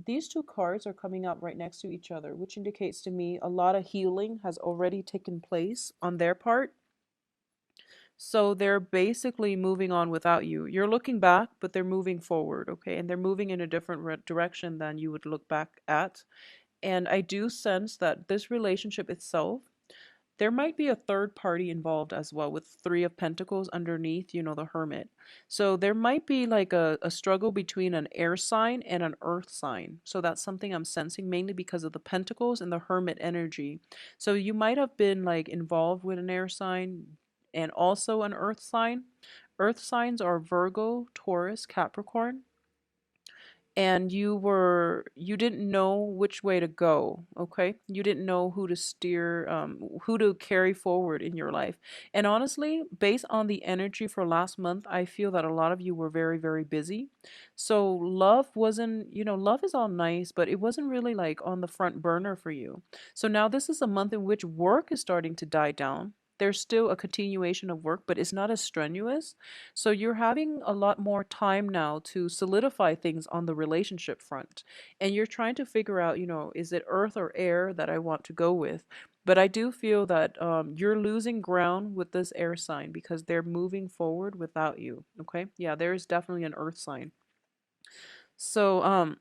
These two cards are coming out right next to each other, which indicates to me a lot of healing has already taken place on their part. So they're basically moving on without you. You're looking back, but they're moving forward, okay? And they're moving in a different direction than you would look back at. And I do sense that this relationship itself, there might be a third party involved as well, with Three of Pentacles underneath, the Hermit. So there might be like a struggle between an air sign and an earth sign. So that's something I'm sensing, mainly because of the Pentacles and the Hermit energy. So you might have been like involved with an air sign and also an earth sign. Earth signs are Virgo, Taurus, Capricorn, and you didn't know which way to go. Okay, you didn't know who to steer, who to carry forward in your life. And honestly, based on the energy for last month, I feel that a lot of you were very, very busy. So love wasn't, love is all nice, but it wasn't really like on the front burner for you. So now this is a month in which work is starting to die down. There's still a continuation of work, but it's not as strenuous. So you're having a lot more time now to solidify things on the relationship front. And you're trying to figure out, is it earth or air that I want to go with? But I do feel that you're losing ground with this air sign because they're moving forward without you. Okay. Yeah, there is definitely an earth sign. So,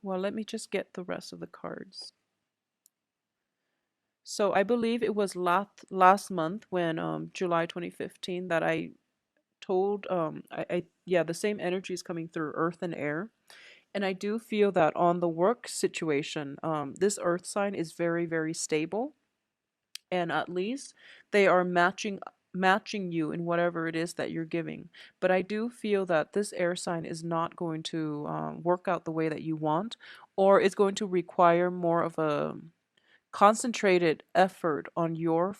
well, let me just get the rest of the cards. So I believe it was last month when July 2015 that I told yeah, the same energy is coming through earth and air. And I do feel that on the work situation, this earth sign is very, very stable, and at least they are matching you in whatever it is that you're giving. But I do feel that this air sign is not going to work out the way that you want, or it's going to require more of a concentrated effort on your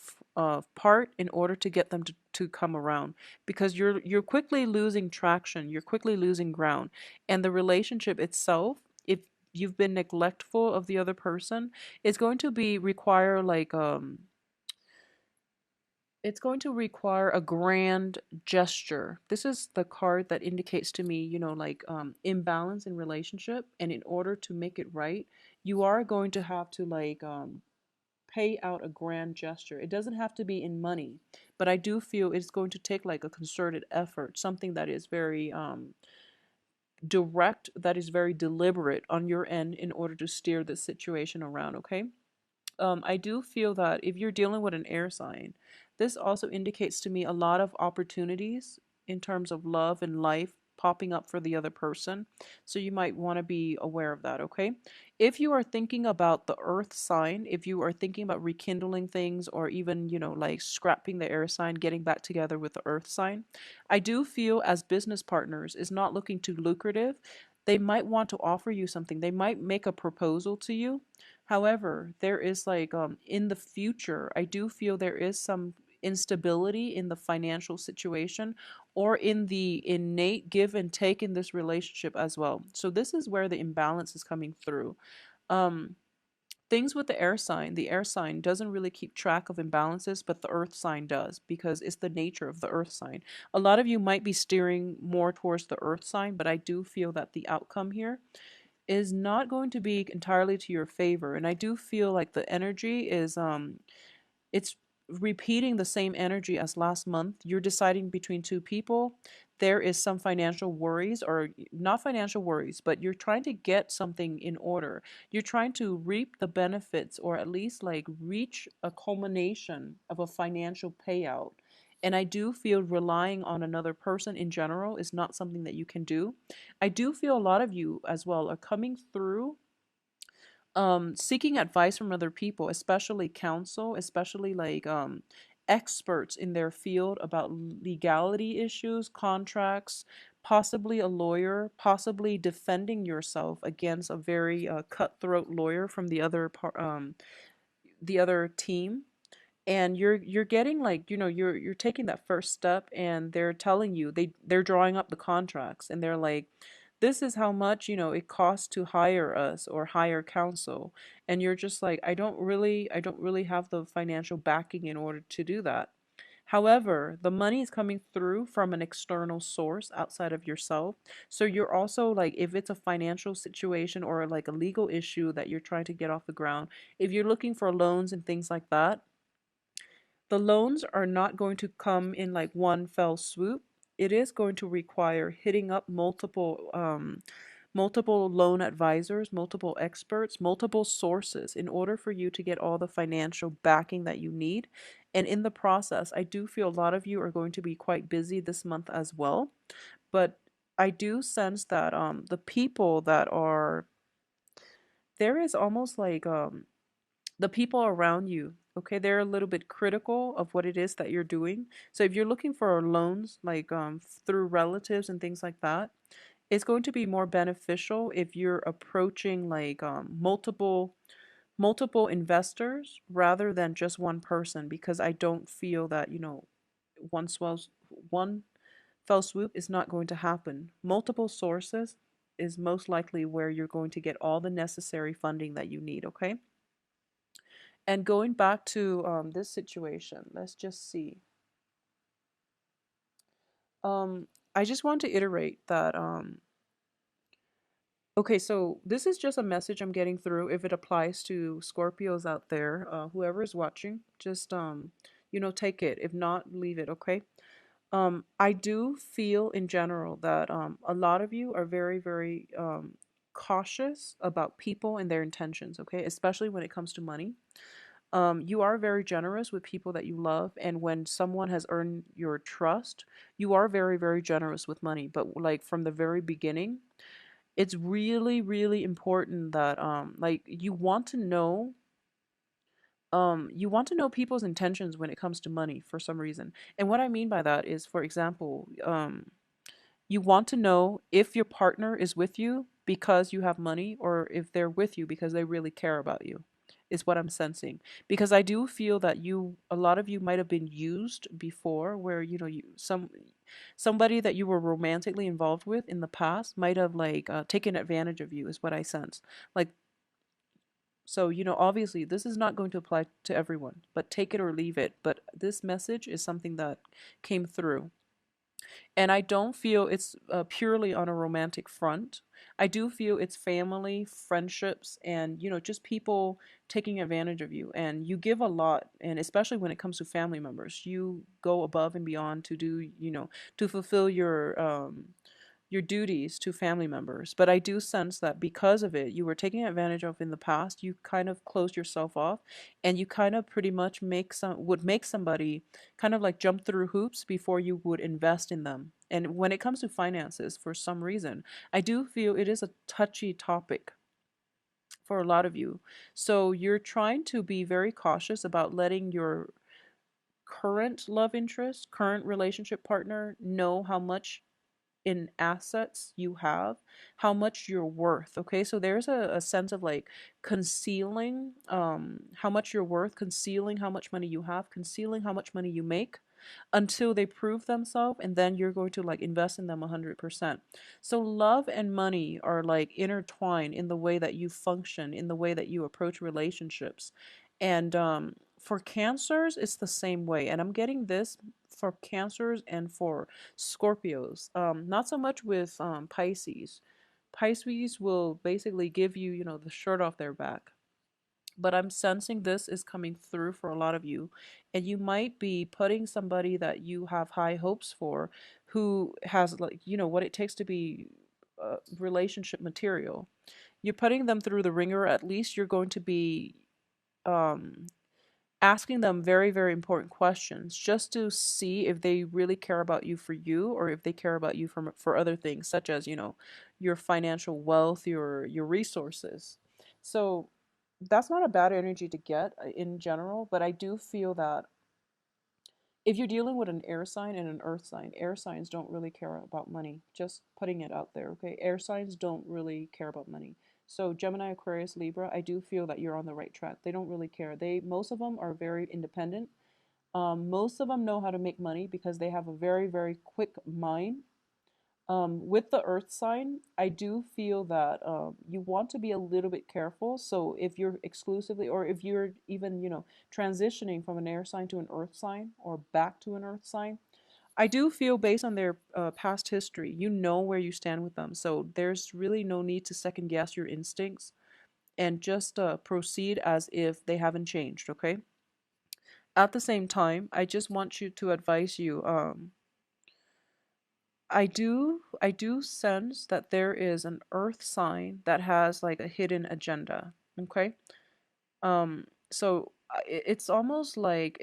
part in order to get them to come around, because you're quickly losing traction, you're quickly losing ground, and the relationship itself, if you've been neglectful of the other person, it's going to be require like it's going to require a grand gesture. This is the card that indicates to me, like imbalance in relationship, and in order to make it right, you are going to have to like pay out a grand gesture. It doesn't have to be in money, but I do feel it's going to take like a concerted effort, something that is very direct, that is very deliberate on your end in order to steer this situation around, okay? I do feel that if you're dealing with an air sign, this also indicates to me a lot of opportunities in terms of love and life popping up for the other person. So you might want to be aware of that, okay? If you are thinking about the earth sign, if you are thinking about rekindling things, or even, like scrapping the air sign, getting back together with the earth sign, I do feel as business partners is not looking too lucrative. They might want to offer you something. They might make a proposal to you. However, there is like in the future, I do feel there is some instability in the financial situation, or in the innate give and take in this relationship as well. So this is where the imbalance is coming through. Um Things with the air sign doesn't really keep track of imbalances, but the earth sign does, because it's the nature of the earth sign. A lot of you might be steering more towards the earth sign, but I do feel that the outcome here is not going to be entirely to your favor. And I do feel like the energy is it's repeating the same energy as last month. You're deciding between two people. There is some financial worries, or not financial worries, but you're trying to get something in order. You're trying to reap the benefits, or at least like reach a culmination of a financial payout. And I do feel relying on another person in general is not something that you can do. I do feel a lot of you as well are coming through seeking advice from other people, especially counsel, especially like experts in their field about legality issues, contracts, possibly a lawyer, possibly defending yourself against a very cutthroat lawyer from the other team. And you're getting like, you're taking that first step, and they're telling you, they're drawing up the contracts, and they're like, this is how much, it costs to hire us or hire counsel. And you're just like, I don't really have the financial backing in order to do that. However, the money is coming through from an external source outside of yourself. So you're also like, if it's a financial situation or like a legal issue that you're trying to get off the ground, if you're looking for loans and things like that, the loans are not going to come in like one fell swoop. It is going to require hitting up multiple loan advisors, multiple experts, multiple sources in order for you to get all the financial backing that you need. And in the process, I do feel a lot of you are going to be quite busy this month as well. But I do sense that the people that are there is almost like the people around you, okay, they're a little bit critical of what it is that you're doing. So if you're looking for loans like through relatives and things like that, it's going to be more beneficial if you're approaching like multiple investors rather than just one person, because I don't feel that, one fell swoop is not going to happen. Multiple sources is most likely where you're going to get all the necessary funding that you need, okay? And going back to this situation, let's just see. Um, I just want to iterate that. Okay, so this is just a message I'm getting through. If it applies to Scorpios out there, whoever is watching, just take it. If not, leave it. Okay. I do feel in general that a lot of you are very, very cautious about people and their intentions. Okay, especially when it comes to money. You are very generous with people that you love, and when someone has earned your trust, you are very, very generous with money. But like from the very beginning, it's really, really important that like you want to know people's intentions when it comes to money for some reason. And what I mean by that is, for example, you want to know if your partner is with you because you have money or if they're with you because they really care about you, is what I'm sensing. Because I do feel that a lot of you might have been used before, where somebody that you were romantically involved with in the past might have like taken advantage of you, is what I sense. Like, so, obviously this is not going to apply to everyone, but take it or leave it. But this message is something that came through. And I don't feel it's purely on a romantic front. I do feel it's family, friendships, and just people taking advantage of you. And you give a lot, and especially when it comes to family members, you go above and beyond to do, to fulfill your duties to family members. But I do sense that because of it, you were taken advantage of in the past. You kind of closed yourself off, and you kind of pretty much would make somebody kind of like jump through hoops before you would invest in them. And when it comes to finances, for some reason, I do feel it is a touchy topic for a lot of you. So you're trying to be very cautious about letting your current love interest, current relationship partner know how much in assets you have, how much you're worth. Okay, so there's a sense of like concealing how much you're worth, concealing how much money you have, concealing how much money you make until they prove themselves, and then you're going to like invest in them 100%. So love and money are like intertwined in the way that you function, in the way that you approach relationships. And for cancers it's the same way, and I'm getting this for cancers and for Scorpios. Not so much with Pisces. Pisces will basically give you, the shirt off their back. But I'm sensing this is coming through for a lot of you. And you might be putting somebody that you have high hopes for, who has, like, what it takes to be relationship material. You're putting them through the ringer. At least you're going to be um, asking them very, very important questions just to see if they really care about you for you, or if they care about you for other things, such as, your financial wealth, your resources. So that's not a bad energy to get in general, but I do feel that if you're dealing with an air sign and an earth sign, air signs don't really care about money. Just putting it out there, okay? Air signs don't really care about money. So Gemini, Aquarius, Libra, I do feel that you're on the right track. They don't really care. Most of them are very independent. Most of them know how to make money because they have a very, very quick mind. With the earth sign, I do feel that you want to be a little bit careful. So if you're exclusively, or if you're even, transitioning from an air sign to an earth sign or back to an earth sign, I do feel based on their past history, you know where you stand with them. So there's really no need to second guess your instincts and just proceed as if they haven't changed, okay? At the same time, I just want you to advise you. I do sense that there is an earth sign that has like a hidden agenda. Okay. It's almost like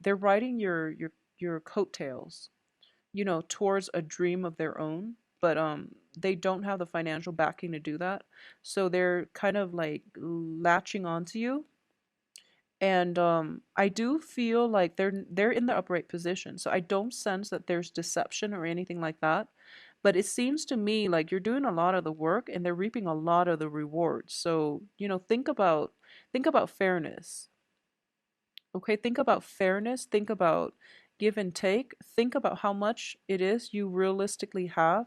they're riding your coattails, towards a dream of their own, but they don't have the financial backing to do that. So they're kind of like latching onto you, and I do feel like they're in the upright position, so I don't sense that there's deception or anything like that. But it seems to me like you're doing a lot of the work and they're reaping a lot of the rewards. So think about fairness. Okay, think about fairness, think about give and take, think about how much it is you realistically have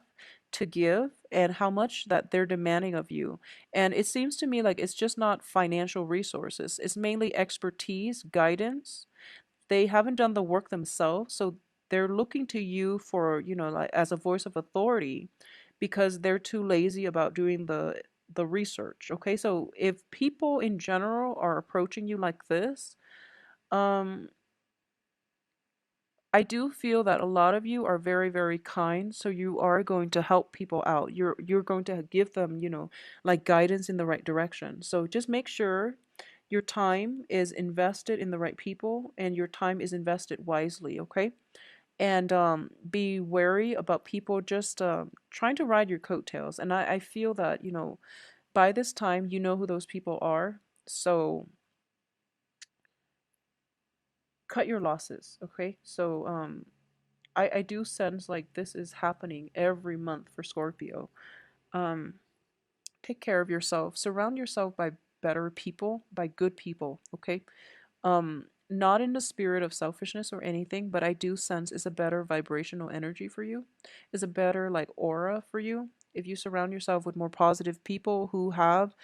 to give and how much that they're demanding of you. And it seems to me like it's just not financial resources, it's mainly expertise, guidance. They haven't done the work themselves, so they're looking to you for, like as a voice of authority because they're too lazy about doing the research. Okay, so if people in general are approaching you like this, um I do feel that a lot of you are very, very kind, so you are going to help people out. You're going to give them, like guidance in the right direction. So just make sure your time is invested in the right people and your time is invested wisely, okay? And be wary about people just trying to ride your coattails. And I feel that, by this time you know who those people are. So cut your losses, okay? So I do sense like this is happening every month for Scorpio. Um, Take care of yourself. Surround yourself by better people, by good people, okay? Not in the spirit of selfishness or anything, but I do sense it's a better vibrational energy for you. It's a better like aura for you. If you surround yourself with more positive people who have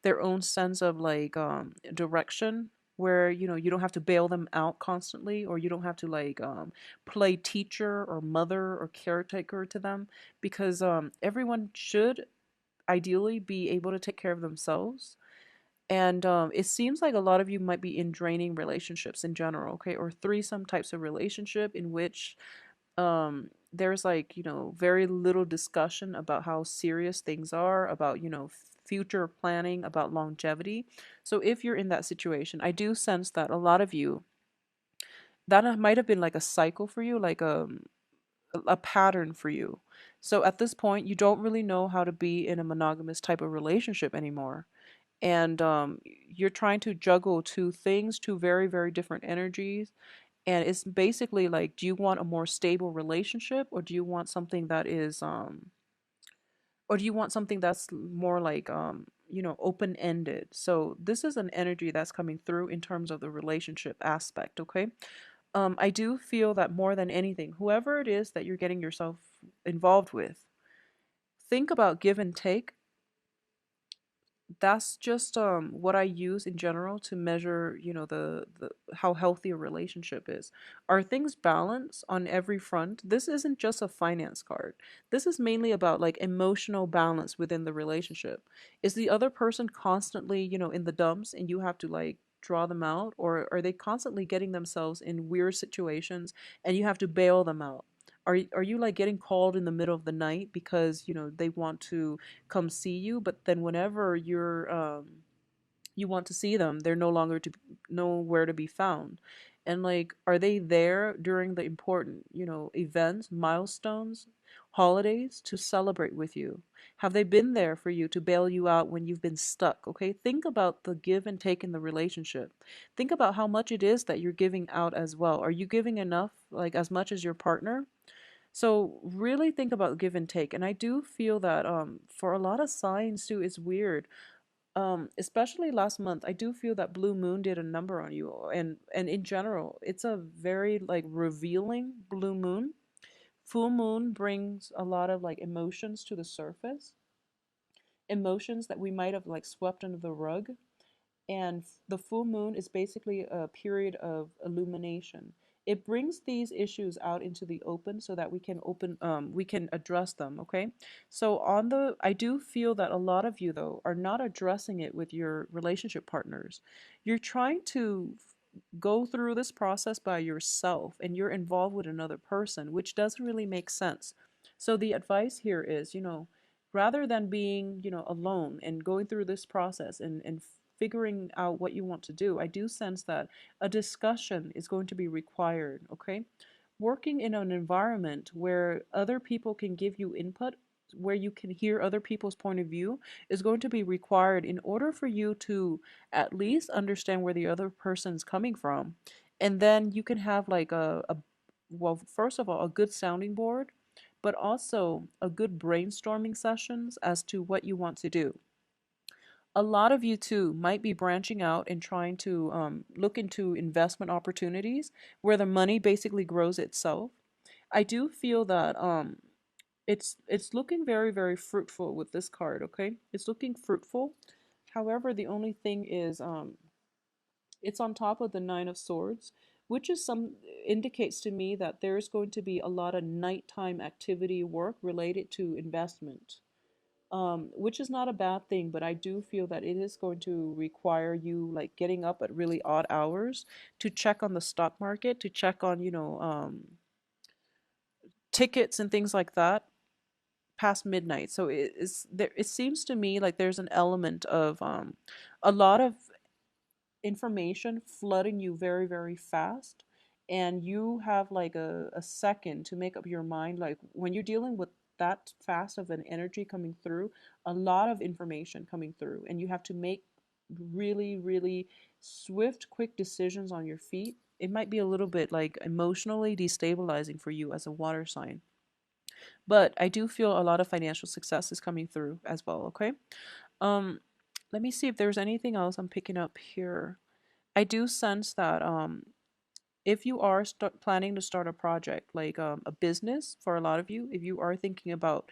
their own sense of like direction, where you don't have to bail them out constantly, or you don't have to like play teacher or mother or caretaker to them, because everyone should ideally be able to take care of themselves. And it seems like a lot of you might be in draining relationships in general, okay, or threesome types of relationship in which there's like very little discussion about how serious things are, about future planning, about longevity. So if you're in that situation, I do sense that a lot of you, that might have been like a cycle for you, like a pattern for you. So at this point you don't really know how to be in a monogamous type of relationship anymore, and you're trying to juggle two things, two very, very different energies. And it's basically like, do you want a more stable relationship, or do you want something that is or do you want something that's more like open ended? So this is an energy that's coming through in terms of the relationship aspect, okay? I do feel that more than anything, whoever it is that you're getting yourself involved with, think about give and take. That's just what I use in general to measure, the how healthy a relationship is. Are things balanced on every front? This isn't just a finance card. This is mainly about like emotional balance within the relationship. Is the other person constantly, in the dumps and you have to like draw them out, or are they constantly getting themselves in weird situations and you have to bail them out? Are you like getting called in the middle of the night because they want to come see you, but then whenever you want to see them, they're no longer to nowhere to be found? And like, are they there during the important events, milestones, holidays to celebrate with you? Have they been there for you to bail you out when you've been stuck? Okay, think about the give and take in the relationship. Think about how much it is that you're giving out as well. Are you giving enough, like as much as your partner? So really think about give and take. And I do feel that for a lot of signs too, it's weird. Especially last month, I do feel that Blue Moon did a number on you, and in general, it's a very like revealing Blue Moon Full moon brings a lot of like emotions to the surface, emotions that we might have like swept under the rug. And the full moon is basically a period of illumination. It brings these issues out into the open so that we can address them. Okay, so on the I do feel that a lot of you though are not addressing it with your relationship partners. You're trying to go through this process by yourself and you're involved with another person, which doesn't really make sense. So the advice here is, rather than being, alone and going through this process and figuring out what you want to do, I do sense that a discussion is going to be required, okay? Working in an environment where other people can give you input, where you can hear other people's point of view, is going to be required in order for you to at least understand where the other person's coming from. And then you can have like well, first of all, a good sounding board, but also a good brainstorming sessions as to what you want to do. A lot of you too might be branching out and trying to look into investment opportunities where the money basically grows itself. I do feel that it's looking very very fruitful with this card. Okay, it's looking fruitful. However, the only thing is it's on top of the Nine of Swords, which is some indicates to me that there's going to be a lot of nighttime activity work related to investment, which is not a bad thing, but I do feel that it is going to require you like getting up at really odd hours to check on the stock market, to check on, tickets and things like that past midnight. So it is there. It seems to me like there's an element of a lot of information flooding you very very fast, and you have like a second to make up your mind. Like when you're dealing with that fast of an energy coming through, a lot of information coming through, and you have to make really really swift quick decisions on your feet. It might be a little bit like emotionally destabilizing for you as a water sign, but I do feel a lot of financial success is coming through as well. Okay, um let me see if there's anything else I'm picking up here. I do sense that if you are planning to start a project, like a business, for a lot of you, if you are thinking about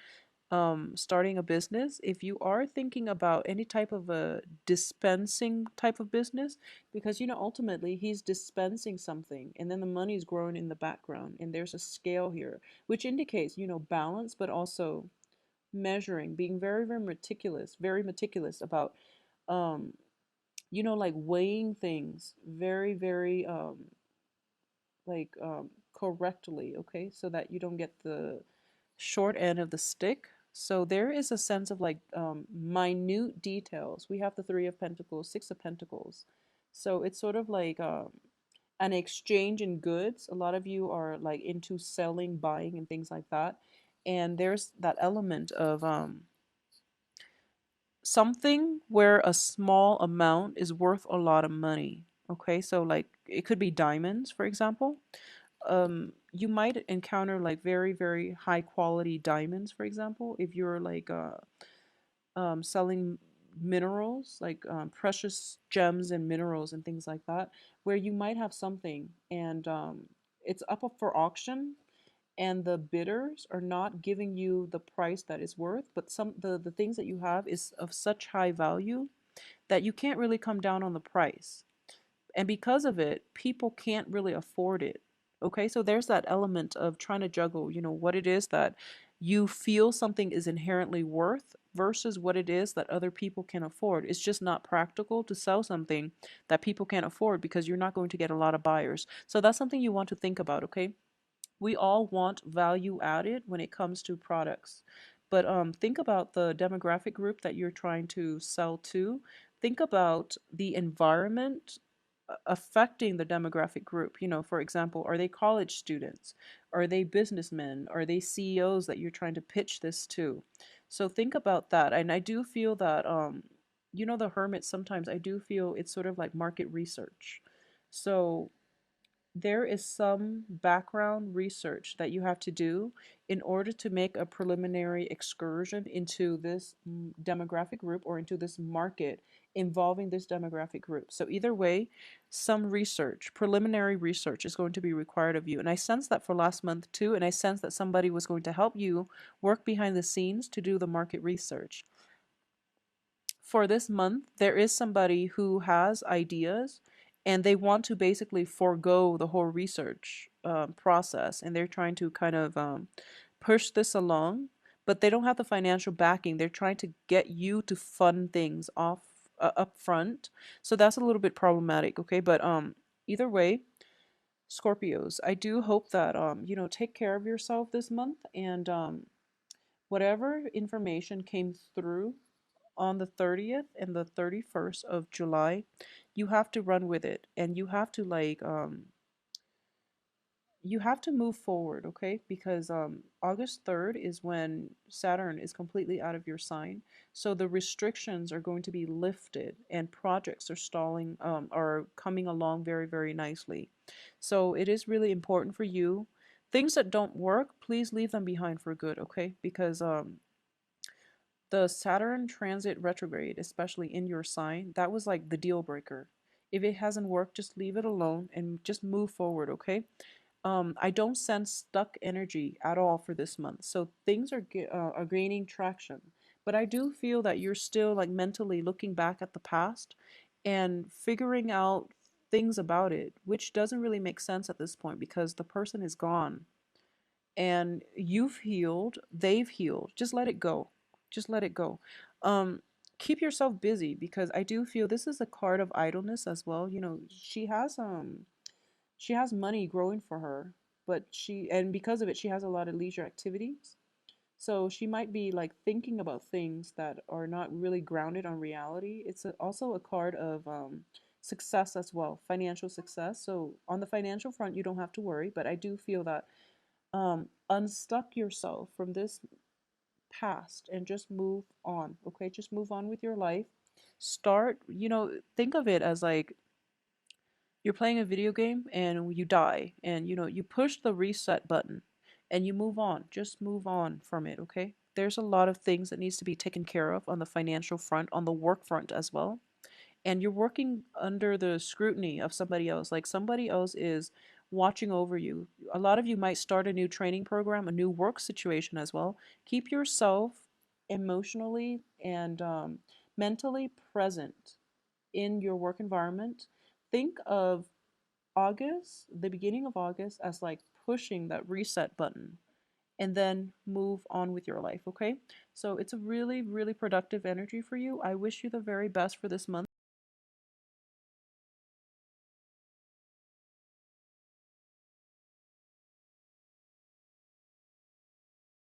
starting a business, if you are thinking about any type of a dispensing type of business, because ultimately he's dispensing something and then the money is growing in the background and there's a scale here, which indicates balance, but also measuring, being very meticulous about um like weighing things very very like correctly, okay, so that you don't get the short end of the stick. So there is a sense of like minute details. We have the Three of Pentacles, Six of Pentacles, so it's sort of like an exchange in goods. A lot of you are like into selling, buying and things like that, and there's that element of something where a small amount is worth a lot of money. Okay, so like it could be diamonds, for example. You might encounter like very very high quality diamonds, for example, if you're like selling minerals, like precious gems and minerals and things like that, where you might have something and it's up for auction, and the bidders are not giving you the price that is worth, but the things that you have is of such high value that you can't really come down on the price, and because of it people can't really afford it. Okay, so there's that element of trying to juggle, what it is that you feel something is inherently worth versus what it is that other people can afford. It's just not practical to sell something that people can't afford because you're not going to get a lot of buyers. So that's something you want to think about. Okay, we all want value added when it comes to products, but think about the demographic group that you're trying to sell to. Think about the environment affecting the demographic group. For example, are they college students? Are they businessmen? Are they CEOs that you're trying to pitch this to? So think about that. And I do feel that the hermit, sometimes I do feel it's sort of like market research. So there is some background research that you have to do in order to make a preliminary excursion into this demographic group or into this market involving this demographic group. So, either way, some research, preliminary research, is going to be required of you. And I sense that for last month too. And I sense that somebody was going to help you work behind the scenes to do the market research. For this month, there is somebody who has ideas and they want to basically forego the whole research process, and they're trying to kind of push this along, but they don't have the financial backing. They're trying to get you to fund things off up front. So that's a little bit problematic, okay? But either way, Scorpios, I do hope that take care of yourself this month, and whatever information came through on the 30th and the 31st of July, you have to run with it, and you have to move forward, okay? Because August 3rd is when Saturn is completely out of your sign. So the restrictions are going to be lifted and projects are coming along very, very nicely. So it is really important for you. Things that don't work, please leave them behind for good, okay? Because the Saturn transit retrograde, especially in your sign, that was like the deal breaker. If it hasn't worked, just leave it alone and just move forward, okay? I don't sense stuck energy at all for this month. So things are gaining traction. But I do feel that you're still like mentally looking back at the past and figuring out things about it, which doesn't really make sense at this point because the person is gone and you've healed, they've healed. Just let it go. Just let it go. Um, Keep yourself busy because I do feel this is a card of idleness as well. You know, she has money growing for her, but because of it she has a lot of leisure activities. So she might be like thinking about things that are not really grounded on reality. Also a card of success as well, financial success. So on the financial front, you don't have to worry, but I do feel that unstuck yourself from this past and just move on, okay? Just move on with your life. Think of it as like you're playing a video game and you die, and you push the reset button and you move on. Just move on from it, okay? There's a lot of things that needs to be taken care of on the financial front, on the work front as well, and you're working under the scrutiny of somebody else. Like somebody else is watching over you. A lot of you might start a new training program, a new work situation as well. Keep yourself emotionally and mentally present in your work environment. Think of August, the beginning of August, as like pushing that reset button and then move on with your life, okay? So it's a really, really productive energy for you. I wish you the very best for this month.